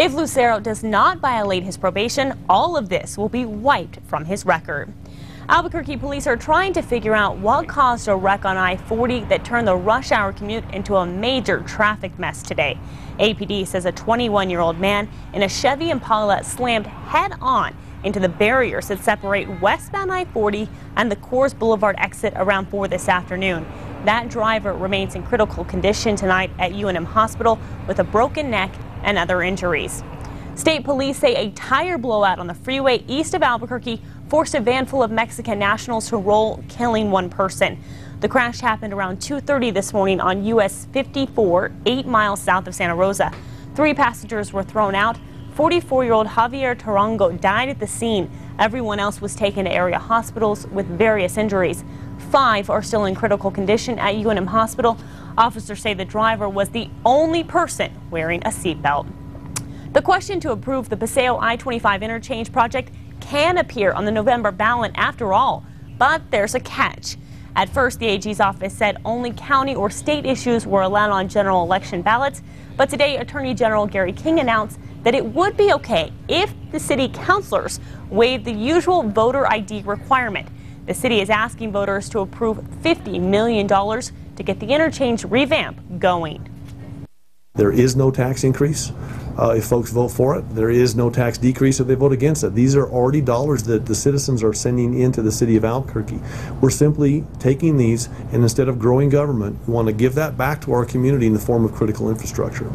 If Lucero does not violate his probation, all of this will be wiped from his record. Albuquerque police are trying to figure out what caused a wreck on I-40 that turned the rush hour commute into a major traffic mess today. APD says a 21-year-old man in a Chevy Impala slammed head-on into the barriers that separate westbound I-40 and the Coors Boulevard exit around 4 this afternoon. That driver remains in critical condition tonight at UNM Hospital with a broken neck and other injuries. State police say a tire blowout on the freeway east of Albuquerque forced a van full of Mexican nationals to roll, killing one person. The crash happened around 2:30 this morning on US 54, 8 miles south of Santa Rosa. 3 passengers were thrown out. 44-year-old Javier Tarango died at the scene. Everyone else was taken to area hospitals with various injuries. 5 are still in critical condition at UNM Hospital. Officers say the driver was the only person wearing a seatbelt. The question to approve the Paseo I-25 interchange project can appear on the November ballot after all, but there's a catch. At first, the AG's office said only county or state issues were allowed on general election ballots, but today Attorney General Gary King announced that it would be okay if the city councilors waived the usual voter ID requirement. The city is asking voters to approve $50 million to get the interchange revamp going. There is no tax increase if folks vote for it. There is no tax decrease if they vote against it. These are already dollars that the citizens are sending into the city of Albuquerque. We're simply taking these, and instead of growing government, we want to give that back to our community in the form of critical infrastructure.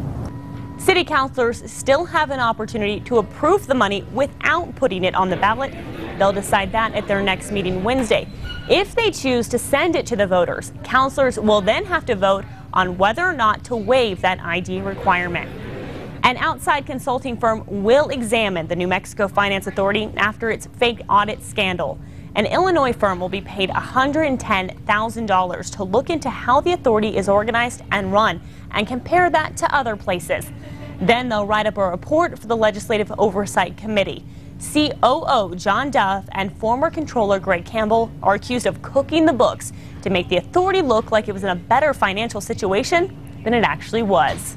City councilors still have an opportunity to approve the money without putting it on the ballot. They'll decide that at their next meeting Wednesday. If they choose to send it to the voters, councilors will then have to vote on whether or not to waive that ID requirement. An outside consulting firm will examine the New Mexico Finance Authority after its fake audit scandal. An Illinois firm will be paid $110,000 to look into how the authority is organized and run and compare that to other places. Then they'll write up a report for the Legislative Oversight Committee. COO John Duff and former Controller Greg Campbell are accused of cooking the books to make the authority look like it was in a better financial situation than it actually was.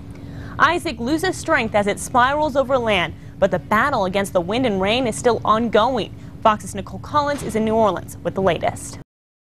Isaac loses strength as it spirals over land, but the battle against the wind and rain is still ongoing. Fox's Nicole Collins is in New Orleans with the latest.